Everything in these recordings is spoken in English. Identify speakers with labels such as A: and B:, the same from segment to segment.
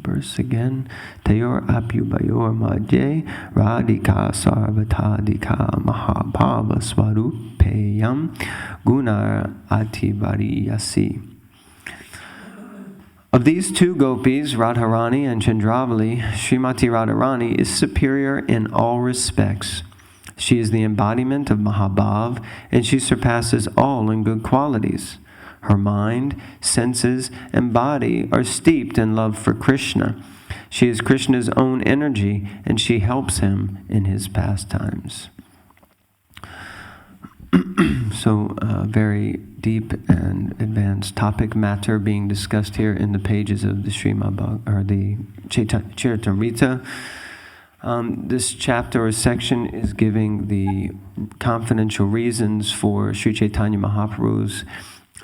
A: verse again. Tayor apyubayor madhye radhika sarvatadika mahabhava swarupeyam gunar ativariyasi. Of these two gopis, Radharani and Chandravali, Srimati Radharani is superior in all respects. She is the embodiment of Mahabhav, and she surpasses all in good qualities. Her mind, senses, and body are steeped in love for Krishna. She is Krishna's own energy, and she helps him in his pastimes. So, very deep and advanced topic matter being discussed here in the pages of the the Charitamrita. This chapter or section is giving the confidential reasons for Sri Chaitanya Mahaprabhu's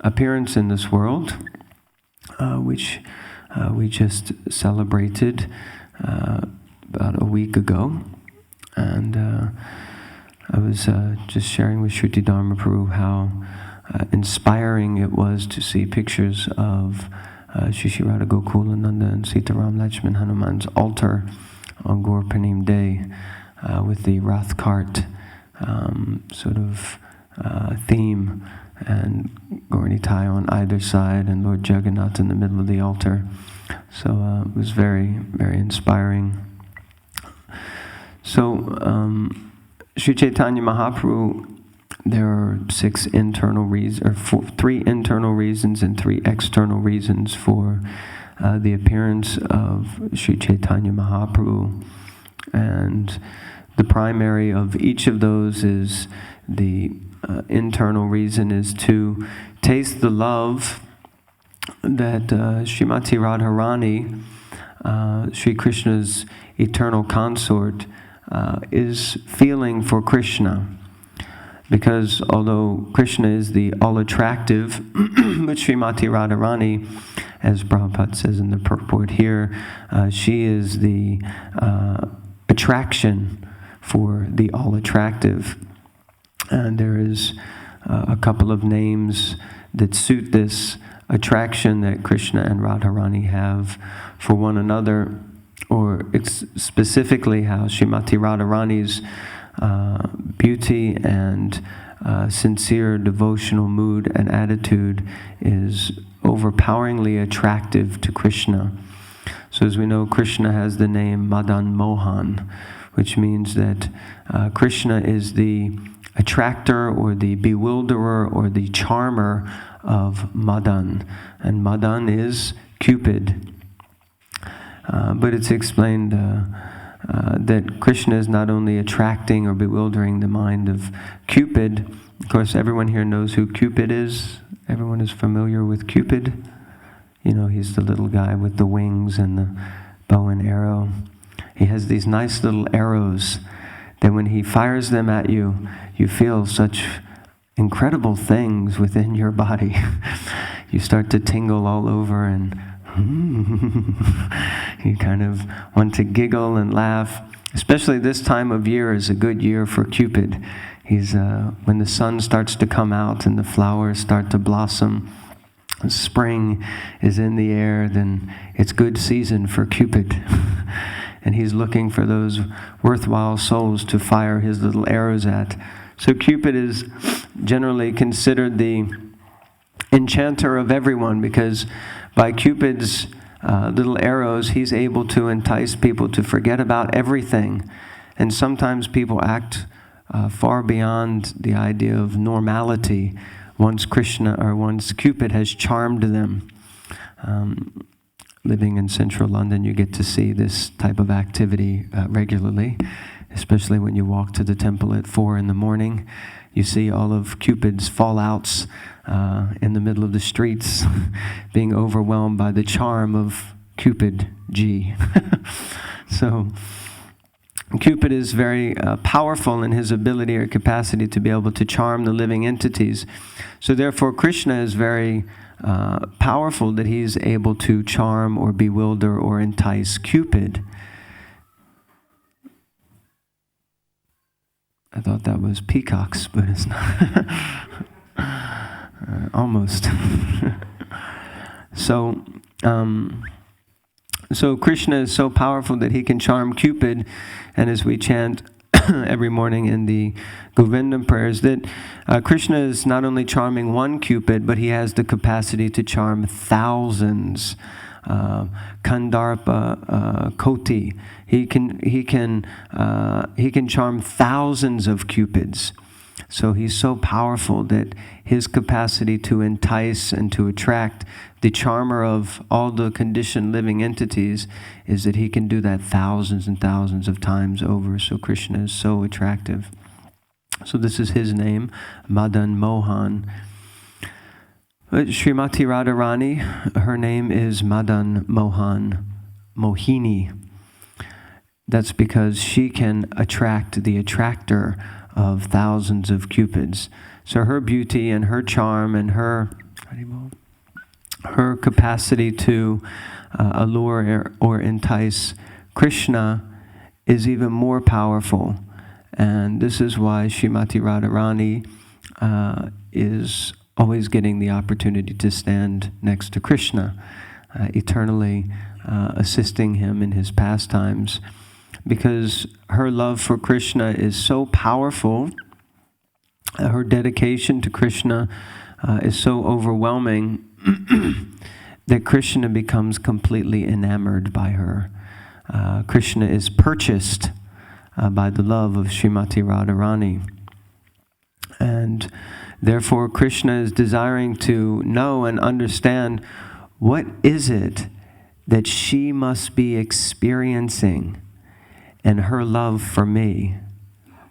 A: appearance in this world, which we just celebrated about a week ago, and I was just sharing with Shruti Dharma Prabhu how inspiring it was to see pictures of Shri Shri Radha Gokulananda and Sitaram Lakshman Hanuman's altar on Gaur Purnima Day with the Rath cart sort of theme, and Jai Nitai on either side and Lord Jagannath in the middle of the altar. So it was very, very inspiring. So Sri Chaitanya Mahaprabhu, there are three internal reasons and three external reasons for the appearance of Sri Chaitanya Mahaprabhu. And the primary of each of those is the internal reason is to taste the love that Srimati Radharani, Sri Krishna's eternal consort, is feeling for Krishna. Because although Krishna is the all-attractive, but Srimati Radharani, as Prabhupada says in the purport here, she is the attraction for the all-attractive. And there is a couple of names that suit this attraction that Krishna and Radharani have for one another, or specifically how Srimati Radharani's beauty and sincere devotional mood and attitude is overpoweringly attractive to Krishna. So as we know, Krishna has the name Madan Mohan, which means that Krishna is the attractor or the bewilderer or the charmer of Madan. And Madan is Cupid. But it's explained that Krishna is not only attracting or bewildering the mind of Cupid. Of course, everyone here knows who Cupid is. Everyone is familiar with Cupid. You know, he's the little guy with the wings and the bow and arrow. He has these nice little arrows that when he fires them at you, you feel such incredible things within your body. You start to tingle all over, and you kind of want to giggle and laugh. Especially this time of year is a good year for Cupid. He's when the sun starts to come out and the flowers start to blossom, spring is in the air, then it's good season for Cupid. And he's looking for those worthwhile souls to fire his little arrows at. So Cupid is generally considered the enchanter of everyone, because by Cupid's little arrows, he's able to entice people to forget about everything. And sometimes people act far beyond the idea of normality once Cupid has charmed them. Living in central London, you get to see this type of activity regularly, especially when you walk to the temple at 4 a.m. You see all of Cupid's fallouts in the middle of the streets, being overwhelmed by the charm of Cupid G. So Cupid is very powerful in his ability or capacity to be able to charm the living entities. So therefore Krishna is very powerful that he's able to charm or bewilder or entice Cupid. I thought that was peacocks, but it's not. Almost. So So Krishna is so powerful that he can charm Cupid, and as we chant every morning in the Govindam prayers, that Krishna is not only charming one Cupid, but he has the capacity to charm thousands. Kandarpa Koti. He can charm thousands of Cupids. So he's so powerful that his capacity to entice and to attract the charmer of all the conditioned living entities is that he can do that thousands and thousands of times over. So Krishna is so attractive. So this is his name, Madan Mohan. Srimati Radharani, her name is Madan Mohan Mohini. That's because she can attract the attractor of thousands of Cupids. So her beauty and her charm and her capacity to allure or entice Krishna is even more powerful. And this is why Srimati Radharani is always getting the opportunity to stand next to Krishna, eternally assisting him in his pastimes, because her love for Krishna is so powerful, her dedication to Krishna is so overwhelming that Krishna becomes completely enamored by her. Krishna is purchased by the love of Srimati Radharani. And therefore, Krishna is desiring to know and understand what is it that she must be experiencing in her love for me.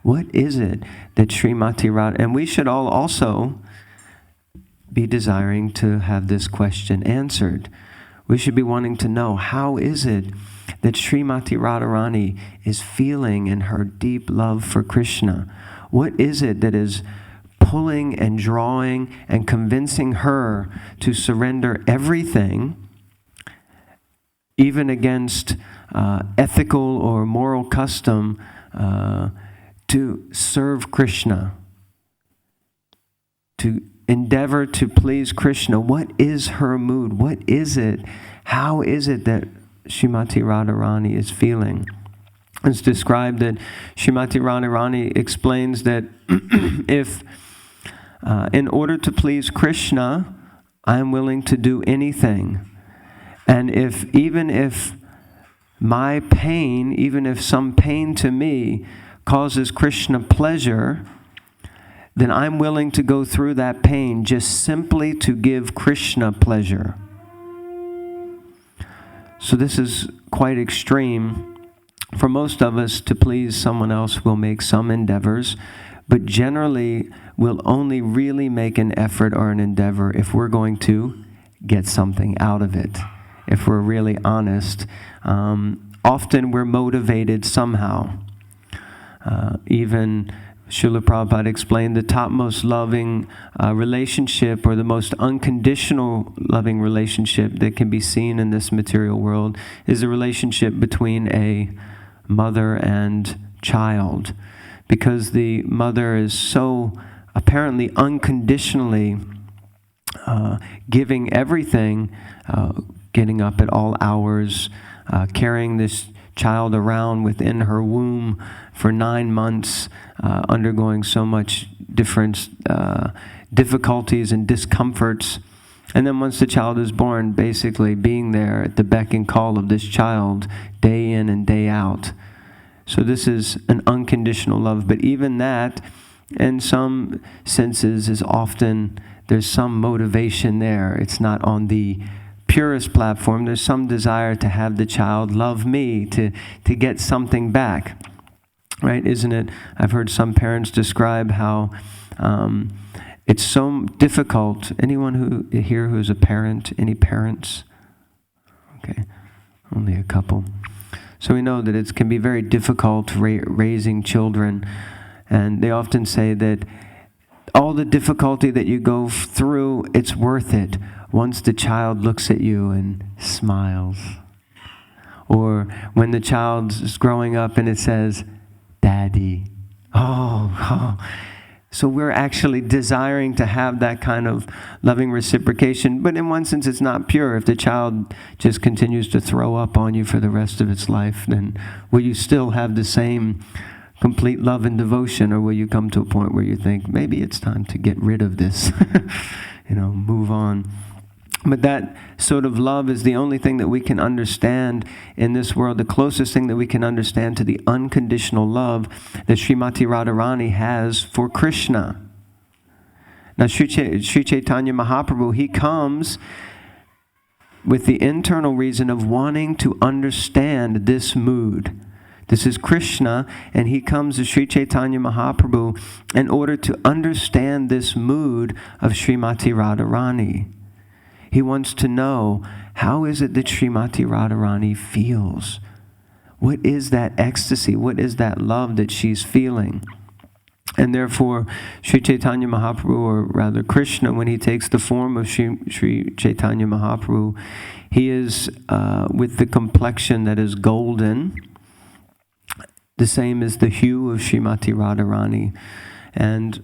A: What is it that Srimati Radha... And we should all also be desiring to have this question answered. We should be wanting to know, how is it that Srimati Radharani is feeling in her deep love for Krishna? What is it that is pulling and drawing and convincing her to surrender everything, even against ethical or moral custom, to serve Krishna, to endeavor to please Krishna? What is her mood? What is it? How is it that Srimati Radharani is feeling? It's described that Srimati Radharani explains that if in order to please Krishna, I am willing to do anything. And even if my pain, even if some pain to me causes Krishna pleasure, then I'm willing to go through that pain just simply to give Krishna pleasure. So this is quite extreme. For most of us, to please someone else, we'll make some endeavors, but generally we'll only really make an effort or an endeavor if we're going to get something out of it. If we're really honest, often we're motivated somehow. Even Srila Prabhupada explained the topmost loving relationship, or the most unconditional loving relationship that can be seen in this material world, is a relationship between a mother and child. Because the mother is so apparently unconditionally giving everything, getting up at all hours, carrying this child around within her womb for 9 months, undergoing so much different difficulties and discomforts. And then once the child is born, basically being there at the beck and call of this child day in and day out. So this is an unconditional love. But even that, in some senses, is often, there's some motivation there. It's not on the purest platform. There's some desire to have the child love me, to get something back. Right? Isn't it? I've heard some parents describe how it's so difficult. Anyone who here who's a parent? Any parents? Okay, only a couple. So we know that it can be very difficult raising children, and they often say that all the difficulty that you go through, it's worth it once the child looks at you and smiles. Or when the child is growing up and it says, Daddy. Oh. So we're actually desiring to have that kind of loving reciprocation. But in one sense, it's not pure. If the child just continues to throw up on you for the rest of its life, then will you still have the same complete love and devotion? Or will you come to a point where you think, maybe it's time to get rid of this, move on? But that sort of love is the only thing that we can understand in this world, the closest thing that we can understand to the unconditional love that Srimati Radharani has for Krishna. Now, Sri Chaitanya Mahaprabhu, he comes with the internal reason of wanting to understand this mood. This is Krishna, and he comes to Sri Chaitanya Mahaprabhu in order to understand this mood of Srimati Radharani. He wants to know, how is it that Srimati Radharani feels? What is that ecstasy? What is that love that she's feeling? And therefore, Sri Chaitanya Mahaprabhu, or rather Krishna, when he takes the form of Sri Chaitanya Mahaprabhu, he is with the complexion that is golden, the same as the hue of Srimati Radharani. And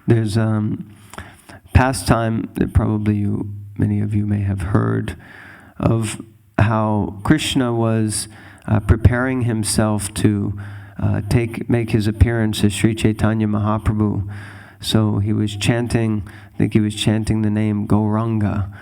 A: there's pastime that probably many of you may have heard of, how Krishna was preparing himself to make his appearance as Sri Chaitanya Mahaprabhu. So he was chanting, I think he was chanting the name Gauranga,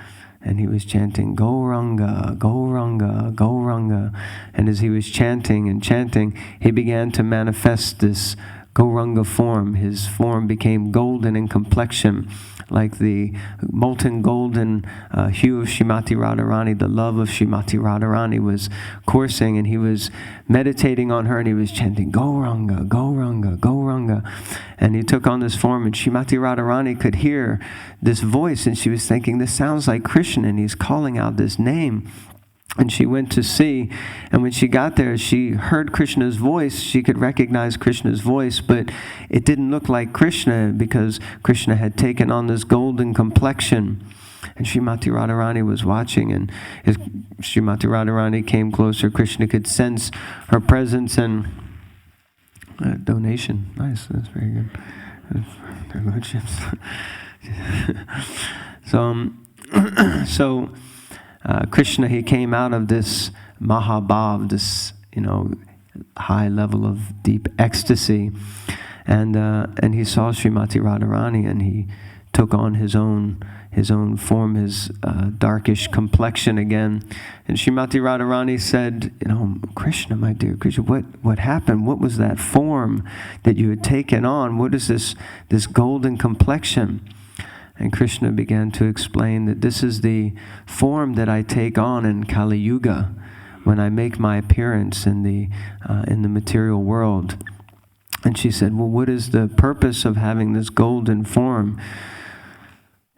A: and he was chanting Gauranga, Gauranga, Gauranga. And as he was chanting and chanting, he began to manifest this Gauranga form. His form became golden in complexion, like the molten golden hue of Srimati Radharani. The love of Srimati Radharani was coursing, and he was meditating on her, and he was chanting Gauranga, Gauranga, Gauranga. And he took on this form, and Srimati Radharani could hear this voice, and she was thinking, this sounds like Krishna, and he's calling out this name. And she went to see, and when she got there, she heard Krishna's voice. She could recognize Krishna's voice, but it didn't look like Krishna, because Krishna had taken on this golden complexion. And Srimati Radharani was watching, and as Srimati Radharani came closer, Krishna could sense her presence. And donation, nice, that's very good. They're good chips. So Krishna, he came out of this Mahabhav, this high level of deep ecstasy, and he saw Srimati Radharani, and he took on his own form, his darkish complexion again. And Srimati Radharani said, Krishna, my dear Krishna, what happened? What was that form that you had taken on? What is this golden complexion? And Krishna began to explain that this is the form that I take on in Kali Yuga, when I make my appearance in the material world. And she said, well, what is the purpose of having this golden form?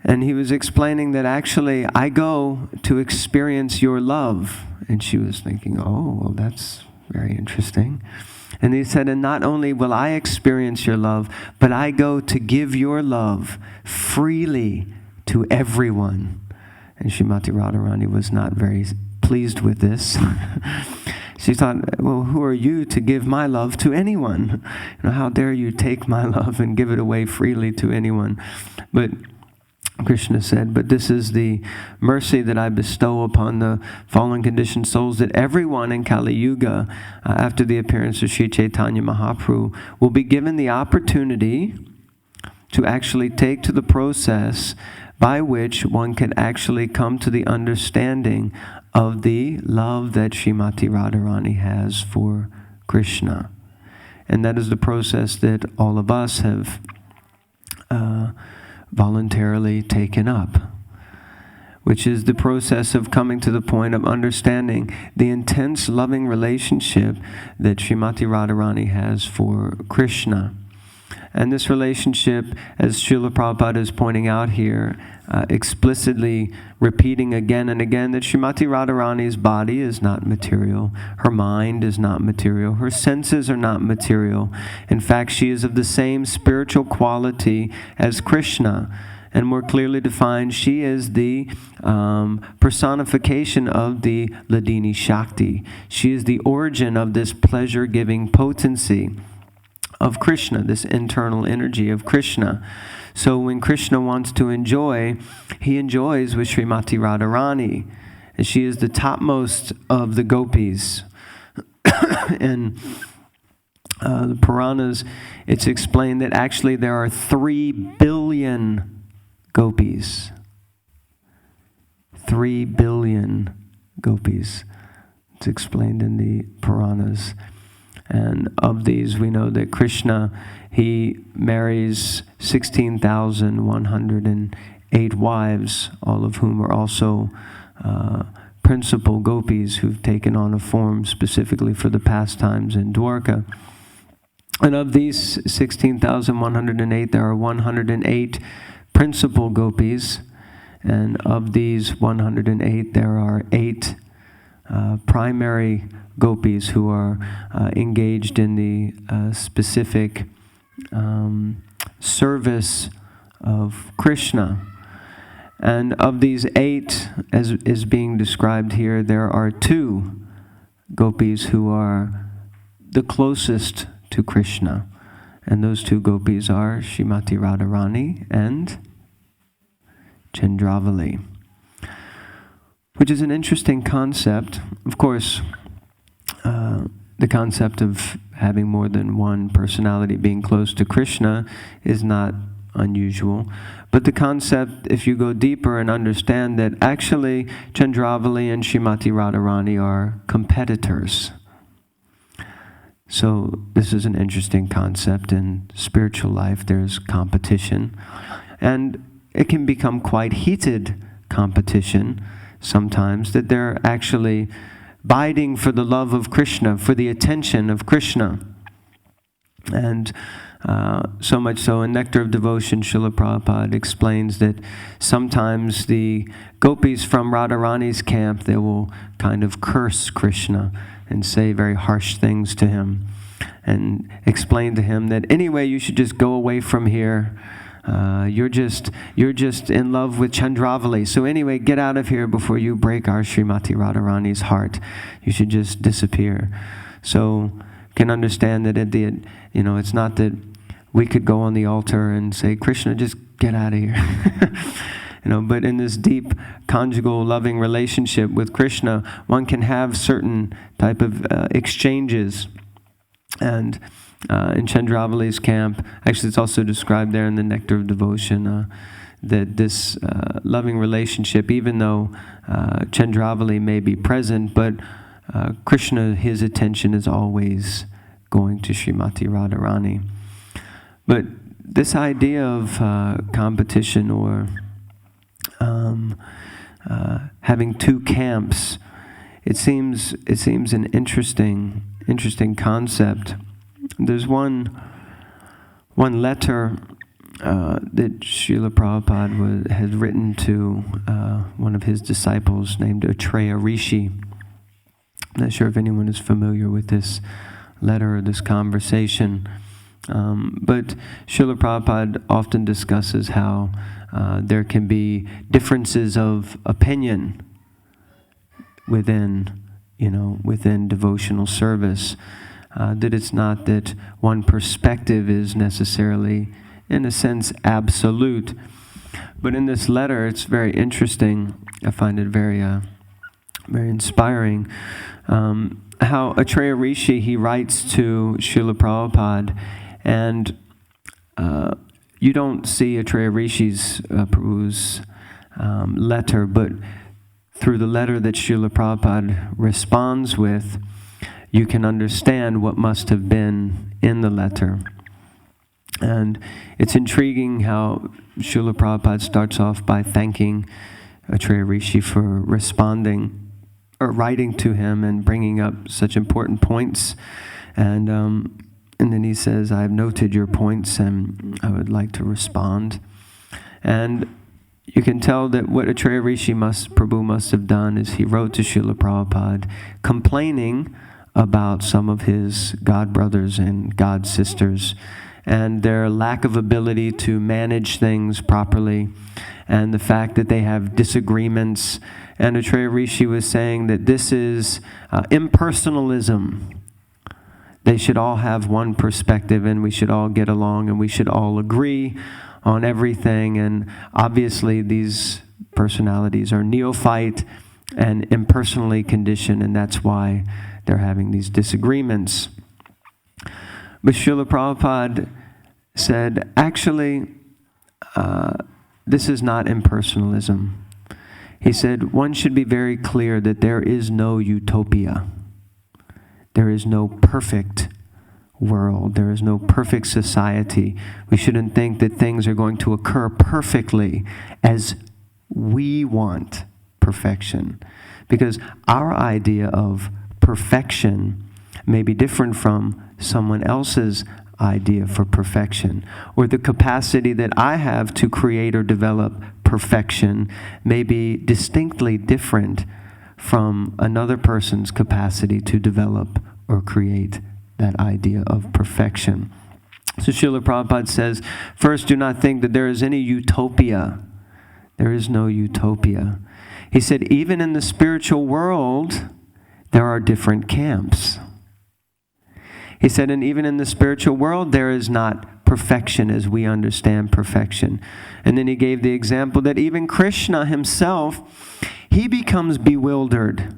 A: And he was explaining that actually I go to experience your love. And she was thinking, oh, well, that's very interesting. And he said, and not only will I experience your love, but I go to give your love freely to everyone. And Srimati Radharani was not very pleased with this. She thought, well, who are you to give my love to anyone? How dare you take my love and give it away freely to anyone? But Krishna said, but this is the mercy that I bestow upon the fallen conditioned souls, that everyone in Kali Yuga, after the appearance of Sri Chaitanya Mahaprabhu, will be given the opportunity to actually take to the process by which one can actually come to the understanding of the love that Srimati Radharani has for Krishna. And that is the process that all of us have voluntarily taken up, which is the process of coming to the point of understanding the intense loving relationship that Srimati Radharani has for Krishna. And this relationship, as Srila Prabhupada is pointing out here, explicitly repeating again and again that Srimati Radharani's body is not material, her mind is not material, her senses are not material. In fact, she is of the same spiritual quality as Krishna. And more clearly defined, she is the personification of the Ladini Shakti. She is the origin of this pleasure-giving potency of Krishna, this internal energy of Krishna. So when Krishna wants to enjoy, he enjoys with Srimati Radharani. And she is the topmost of the gopis. And the Puranas, it's explained that actually there are 3 billion gopis. 3 billion gopis. It's explained in the Puranas. And of these, we know that Krishna, he marries 16,108 wives, all of whom are also principal gopis who've taken on a form specifically for the pastimes in Dwarka. And of these 16,108, there are 108 principal gopis. And of these 108, there are 8 primary gopis who are engaged in the specific service of Krishna. And of these 8, as is being described here, there are 2 gopis who are the closest to Krishna. And those 2 gopis are Srimati Radharani and Chandravali, which is an interesting concept. Of course, the concept of having more than one personality being close to Krishna is not unusual. But the concept, if you go deeper and understand that actually Chandravali and Srimati Radharani are competitors. So this is an interesting concept. In spiritual life, there's competition. And it can become quite heated competition sometimes, that they're actually biting for the love of Krishna, for the attention of Krishna. And so much so, in Nectar of Devotion, Srila Prabhupada explains that sometimes the gopis from Radharani's camp, they will kind of curse Krishna and say very harsh things to him and explain to him that anyway, you should just go away from here. You're just in love with Chandravali. So anyway, get out of here before you break our Srimati Radharani's heart. You should just disappear. So can understand that at the, it's not that we could go on the altar and say, Krishna, just get out of here. But in this deep conjugal loving relationship with Krishna, one can have certain type of exchanges. And in Chandravali's camp, actually it's also described there in the Nectar of Devotion, that this loving relationship, even though Chandravali may be present, but Krishna, his attention is always going to Srimati Radharani. But this idea of competition or having 2 camps, it seems an interesting concept. There's one letter that Srila Prabhupada had written to one of his disciples named Atreya Rishi. I'm not sure if anyone is familiar with this letter or this conversation, but Srila Prabhupada often discusses how there can be differences of opinion within devotional service. That it's not that one perspective is necessarily, in a sense, absolute. But in this letter, it's very interesting. I find it very inspiring. How Atreya Rishi, he writes to Srila Prabhupada, and you don't see Atreya Rishi's Prabhu's letter, but through the letter that Srila Prabhupada responds with, you can understand what must have been in the letter. And it's intriguing how Srila Prabhupada starts off by thanking Atreya Rishi for responding or writing to him and bringing up such important points. And then he says, I have noted your points and I would like to respond. And you can tell that what Atreya Rishi Prabhu must have done is he wrote to Srila Prabhupada complaining about some of his god brothers and god sisters and their lack of ability to manage things properly, and the fact that they have disagreements. And Atreya Rishi was saying that this is impersonalism. They should all have one perspective, and we should all get along, and we should all agree on everything. And obviously these personalities are neophyte and impersonally conditioned, and that's why they're having these disagreements. But Srila Prabhupada said, actually, this is not impersonalism. He said, one should be very clear that there is no utopia. There is no perfect world. There is no perfect society. We shouldn't think that things are going to occur perfectly as we want perfection. Because our idea of perfection may be different from someone else's idea for perfection. Or the capacity that I have to create or develop perfection may be distinctly different from another person's capacity to develop or create that idea of perfection. So Srila Prabhupada says, first, do not think that there is any utopia. There is no utopia. He said, even in the spiritual world, there are different camps. He said, and even in the spiritual world, there is not perfection as we understand perfection. And then he gave the example that even Krishna himself, he becomes bewildered.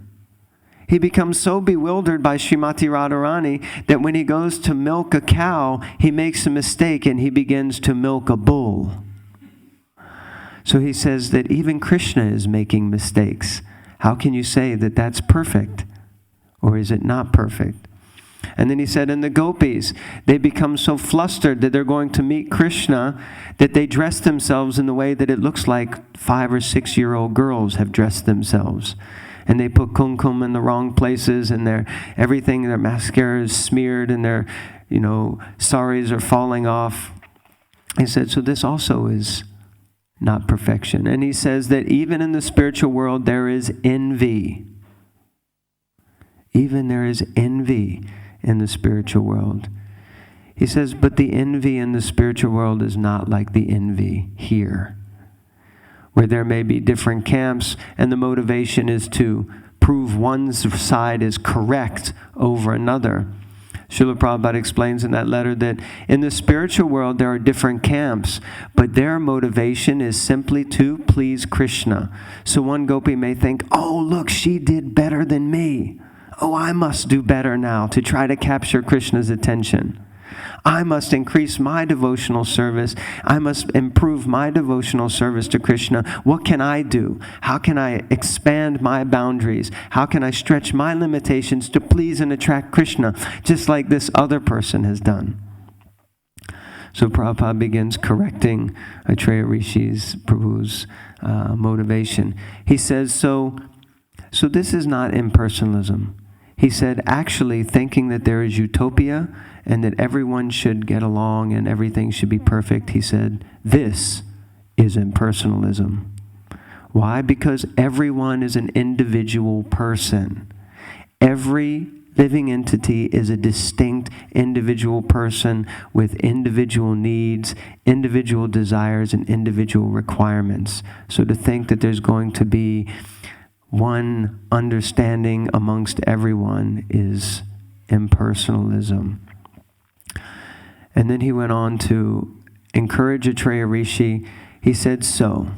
A: He becomes so bewildered by Srimati Radharani that when he goes to milk a cow, he makes a mistake and he begins to milk a bull. So he says that even Krishna is making mistakes. How can you say that that's perfect? Or is it not perfect? And then he said, and the gopis, they become so flustered that they're going to meet Krishna that they dress themselves in the way that it looks like 5 or 6-year-old girls have dressed themselves. And they put kumkum in the wrong places, and their mascara is smeared, and their, saris are falling off. He said, so this also is not perfection. And he says that even in the spiritual world, there is envy. Even there is envy in the spiritual world. He says, but the envy in the spiritual world is not like the envy here, where there may be different camps, and the motivation is to prove one's side is correct over another. Srila Prabhupada explains in that letter that in the spiritual world there are different camps, but their motivation is simply to please Krishna. So one gopi may think, oh, look, she did better than me. Oh, I must do better now to try to capture Krishna's attention. I must increase my devotional service. I must improve my devotional service to Krishna. What can I do? How can I expand my boundaries? How can I stretch my limitations to please and attract Krishna, just like this other person has done? So Prabhupada begins correcting Atreya Rishi's, Prabhu's motivation. He says, so this is not impersonalism. He said, actually thinking that there is utopia and that everyone should get along and everything should be perfect, he said, this is impersonalism. Why? Because everyone is an individual person. Every living entity is a distinct individual person with individual needs, individual desires, and individual requirements. So to think that there's going to be one understanding amongst everyone is impersonalism. And then he went on to encourage Atreya Rishi. He said, so,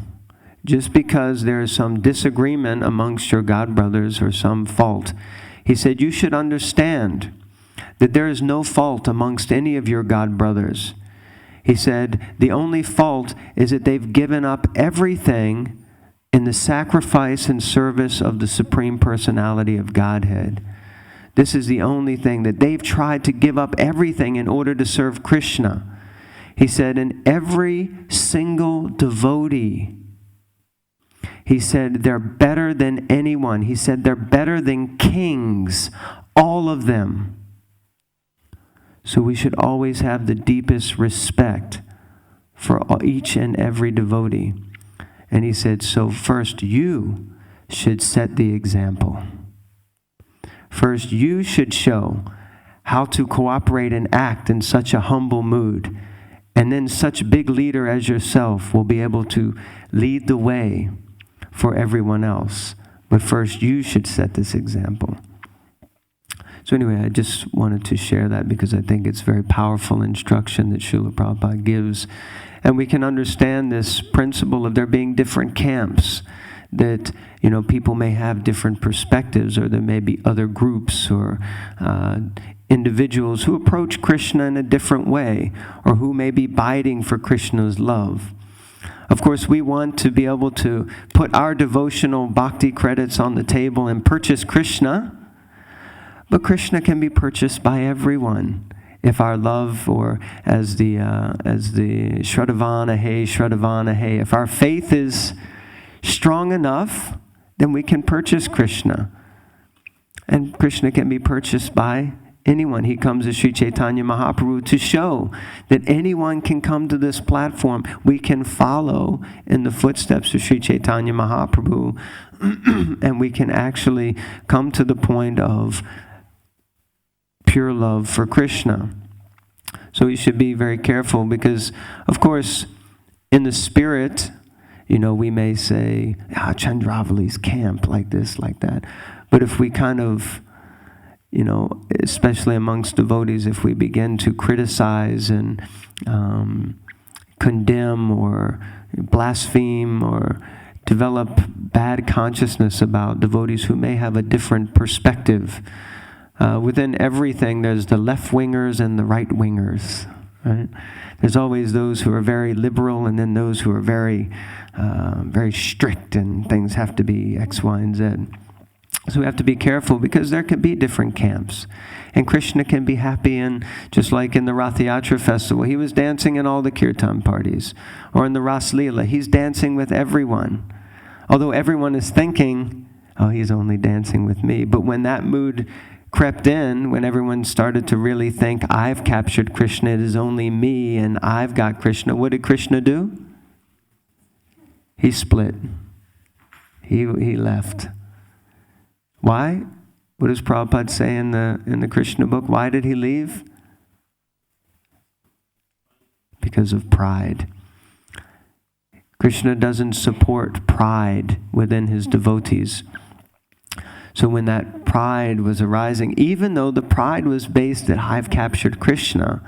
A: just because there is some disagreement amongst your godbrothers or some fault, he said, you should understand that there is no fault amongst any of your godbrothers. He said, the only fault is that they've given up everything in the sacrifice and service of the Supreme Personality of Godhead. This is the only thing, that they've tried to give up everything in order to serve Krishna. He said, and every single devotee, he said, they're better than anyone. He said, they're better than kings, all of them. So we should always have the deepest respect for each and every devotee. And he said, so first you should set the example. First you should show how to cooperate and act in such a humble mood. And then such a big leader as yourself will be able to lead the way for everyone else. But first you should set this example. So anyway, I just wanted to share that because I think it's very powerful instruction that Srila Prabhupada gives. And we can understand this principle of there being different camps, that, people may have different perspectives, or there may be other groups or individuals who approach Krishna in a different way, or who may be biting for Krishna's love. Of course, we want to be able to put our devotional bhakti credits on the table and purchase Krishna, but Krishna can be purchased by everyone. If our love, or as the Shradavana Hey, if our faith is strong enough, then we can purchase Krishna. And Krishna can be purchased by anyone. He comes as Sri Chaitanya Mahaprabhu to show that anyone can come to this platform. We can follow in the footsteps of Sri Chaitanya Mahaprabhu, and we can actually come to the point of pure love for Krishna. So we should be very careful because, of course, in the spirit, we may say, Chandravali's camp, like this, like that. But if we kind of, especially amongst devotees, if we begin to criticize and condemn or blaspheme or develop bad consciousness about devotees who may have a different perspective, within everything, there's the left-wingers and the right-wingers, right? There's always those who are very liberal, and then those who are very, very strict, and things have to be X, Y, and Z. So we have to be careful, because there can be different camps. And Krishna can be happy in, just like in the Rath Yatra festival, he was dancing in all the kirtan parties. Or in the Ras-lila, he's dancing with everyone. Although everyone is thinking, oh, he's only dancing with me. But when that mood crept in, when everyone started to really think, I've captured Krishna, it is only me, and I've got Krishna, what did Krishna do? He split. He left. Why? What does Prabhupada say in the Krishna book? Why did he leave? Because of pride. Krishna doesn't support pride within his devotees. So when that pride was arising, even though the pride was based that I've captured Krishna,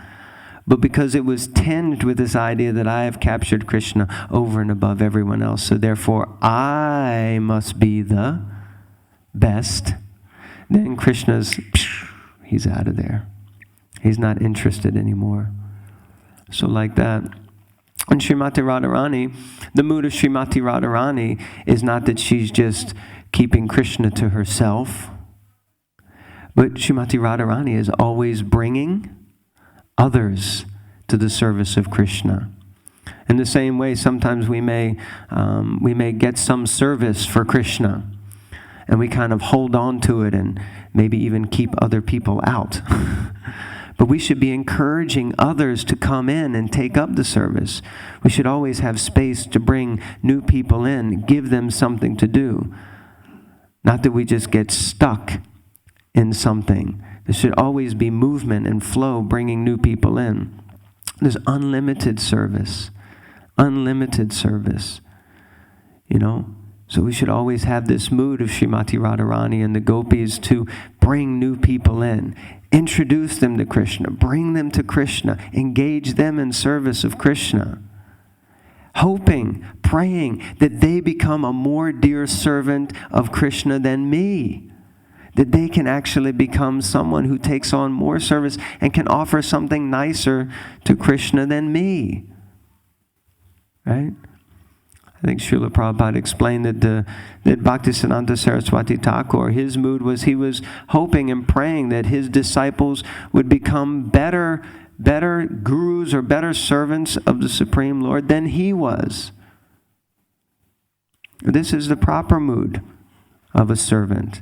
A: but because it was tinged with this idea that I have captured Krishna over and above everyone else, so therefore I must be the best, then he's out of there. He's not interested anymore. So like that. And Srimati Radharani, the mood of Srimati Radharani is not that she's just keeping Krishna to herself, but Srimati Radharani is always bringing others to the service of Krishna. In the same way, sometimes we may get some service for Krishna, and we kind of hold on to it and maybe even keep other people out. But we should be encouraging others to come in and take up the service. We should always have space to bring new people in, give them something to do. Not that we just get stuck in something. There should always be movement and flow, bringing new people in. There's unlimited service. Unlimited service. So we should always have this mood of Srimati Radharani and the gopis to bring new people in. Introduce them to Krishna. Bring them to Krishna. Engage them in service of Krishna. Hoping, praying that they become a more dear servant of Krishna than me. That they can actually become someone who takes on more service and can offer something nicer to Krishna than me. Right? I think Srila Prabhupada explained that Bhaktisiddhanta Saraswati Thakur, his mood was he was hoping and praying that his disciples would become better gurus or better servants of the Supreme Lord than he was. This is the proper mood of a servant.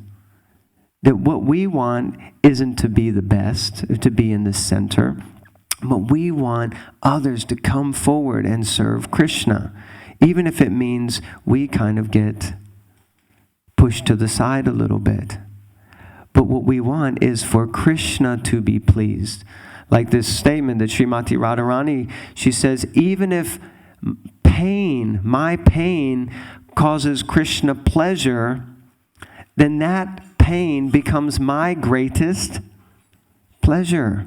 A: That what we want isn't to be the best, to be in the center, but we want others to come forward and serve Krishna. Even if it means we kind of get pushed to the side a little bit. But what we want is for Krishna to be pleased. Like this statement that Srimati Radharani, she says, even if my pain causes Krishna pleasure, then that pain becomes my greatest pleasure.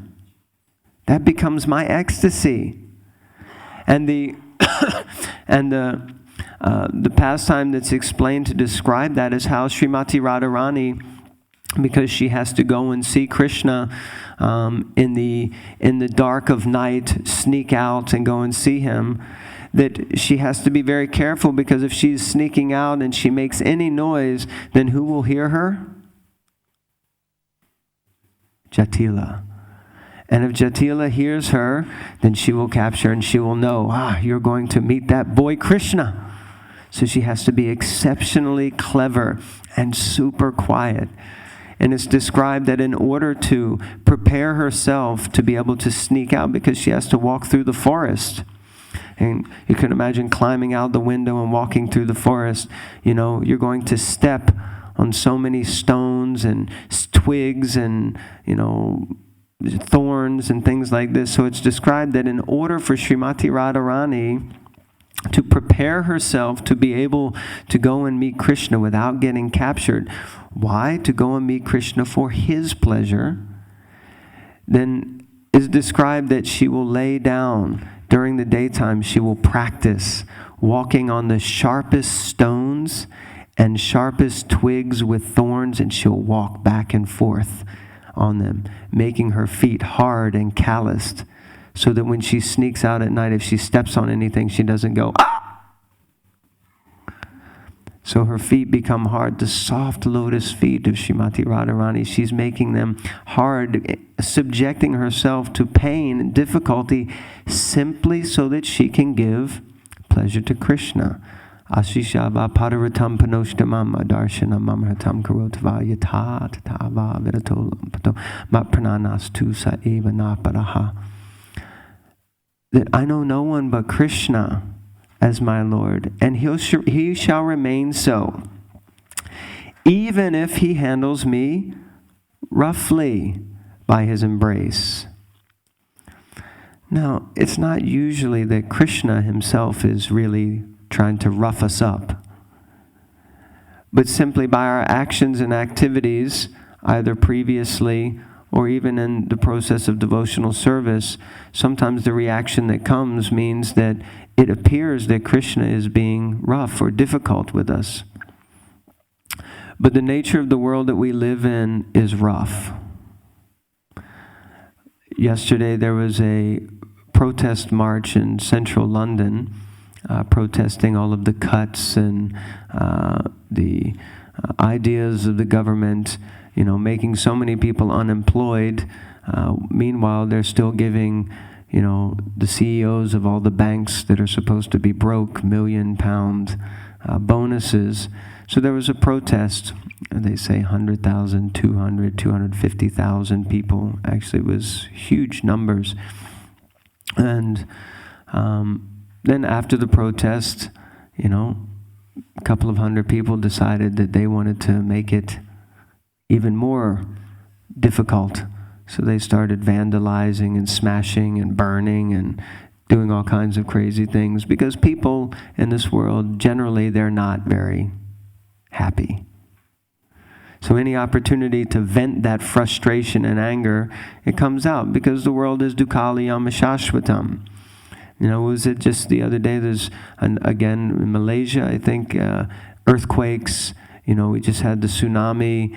A: That becomes my ecstasy. And the pastime that's explained to describe that is how Srimati Radharani, because she has to go and see Krishna in the dark of night, sneak out and go and see him, that she has to be very careful, because if she's sneaking out and she makes any noise, then who will hear her? Jatila. And if Jatila hears her, then she will capture and she will know, you're going to meet that boy Krishna. So she has to be exceptionally clever and super quiet. And it's described that in order to prepare herself to be able to sneak out, because she has to walk through the forest. And you can imagine climbing out the window and walking through the forest. You know, you're going to step on so many stones and twigs and, thorns and things like this. So it's described that in order for Srimati Radharani to prepare herself to be able to go and meet Krishna without getting captured, why? To go and meet Krishna for his pleasure. Then is described that she will lay down during the daytime. She will practice walking on the sharpest stones and sharpest twigs with thorns, and she'll walk back and forth on them, making her feet hard and calloused, so that when she sneaks out at night, if she steps on anything, she doesn't go, ah! So her feet become hard. The soft lotus feet of Srimati Radharani, she's making them hard, subjecting herself to pain and difficulty simply so that she can give pleasure to Krishna. Ashishava pararatam panoshtamam adarshanam amratam karotva yata tatava viratolam pato matprananas sa eva naparaha. That I know no one but Krishna as my Lord, and he shall remain so, even if he handles me roughly by his embrace. Now, it's not usually that Krishna himself is really trying to rough us up, but simply by our actions and activities, either previously or even in the process of devotional service, sometimes the reaction that comes means that it appears that Krishna is being rough or difficult with us. But the nature of the world that we live in is rough. Yesterday there was a protest march in central London, protesting all of the cuts and the ideas of the government, making so many people unemployed. Meanwhile, they're still giving, the CEOs of all the banks that are supposed to be broke, £1 million bonuses. So there was a protest. They say 100,000, 200, 250,000 people. Actually, it was huge numbers. And then after the protest, a couple of hundred people decided that they wanted to make it even more difficult. So they started vandalizing and smashing and burning and doing all kinds of crazy things, because people in this world, generally, they're not very happy. So any opportunity to vent that frustration and anger, it comes out, because the world is dukkaliyam shashvatam. Was it just the other day, there's, again, in Malaysia, I think, earthquakes. We just had the tsunami.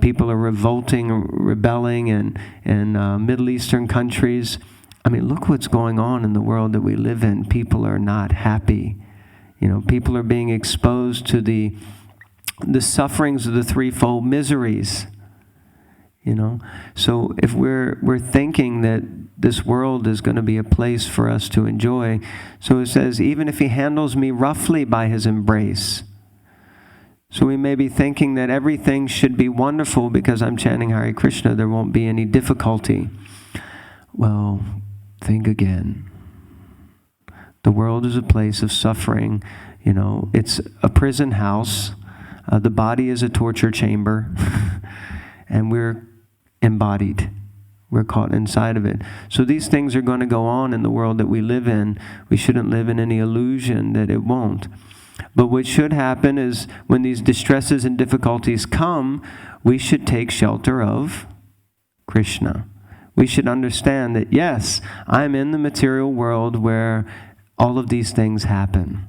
A: People are rebelling in Middle Eastern countries. I mean, look what's going on in the world that we live in. People are not happy. People are being exposed to the sufferings of the threefold miseries. So if we're thinking that this world is going to be a place for us to enjoy, so it says, even if he handles me roughly by his embrace. So we may be thinking that everything should be wonderful because I'm chanting Hare Krishna, there won't be any difficulty. Well, think again. The world is a place of suffering. It's a prison house. The body is a torture chamber. And we're embodied. We're caught inside of it. So these things are going to go on in the world that we live in. We shouldn't live in any illusion that it won't. But what should happen is when these distresses and difficulties come, we should take shelter of Krishna. We should understand that, yes, I'm in the material world where all of these things happen.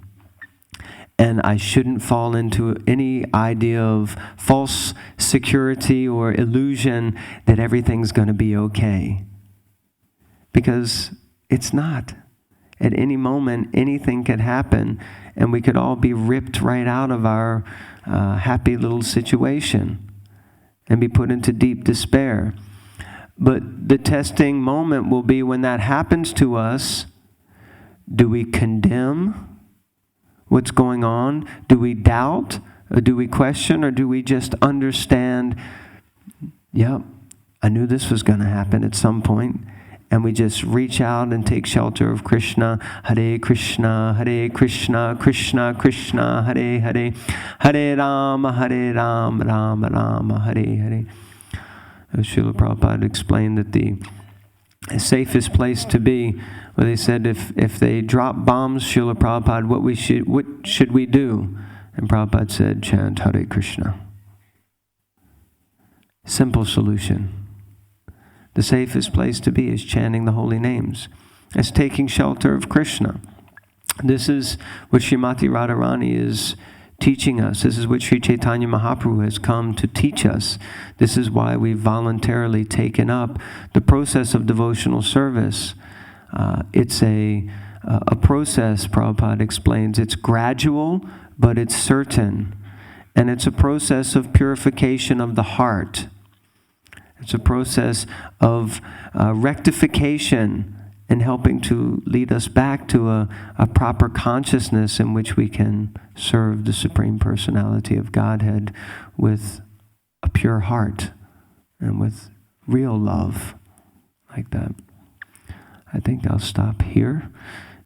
A: And I shouldn't fall into any idea of false security or illusion that everything's going to be okay. Because it's not. At any moment, anything could happen, and we could all be ripped right out of our happy little situation and be put into deep despair. But the testing moment will be when that happens to us. Do we condemn what's going on? Do we doubt? Or do we question? Or do we just understand, yep, I knew this was going to happen at some point. And we just reach out and take shelter of Krishna. Hare Krishna, Hare Krishna, Krishna Krishna, Hare Hare. Hare Rama, Rama Rama, Hare Hare. Srila Prabhupada explained that the safest place to be, well, they said if they drop bombs, Srila Prabhupada, what should we do? And Prabhupada said, chant Hare Krishna. Simple solution. The safest place to be is chanting the holy names. It's taking shelter of Krishna. This is what Srimati Radharani is teaching us. This is what Sri Chaitanya Mahaprabhu has come to teach us. This is why we've voluntarily taken up the process of devotional service. It's a process, Prabhupada explains. It's gradual, but it's certain. And it's a process of purification of the heart. It's a process of rectification and helping to lead us back to a proper consciousness in which we can serve the Supreme Personality of Godhead with a pure heart and with real love, like that. I think I'll stop here.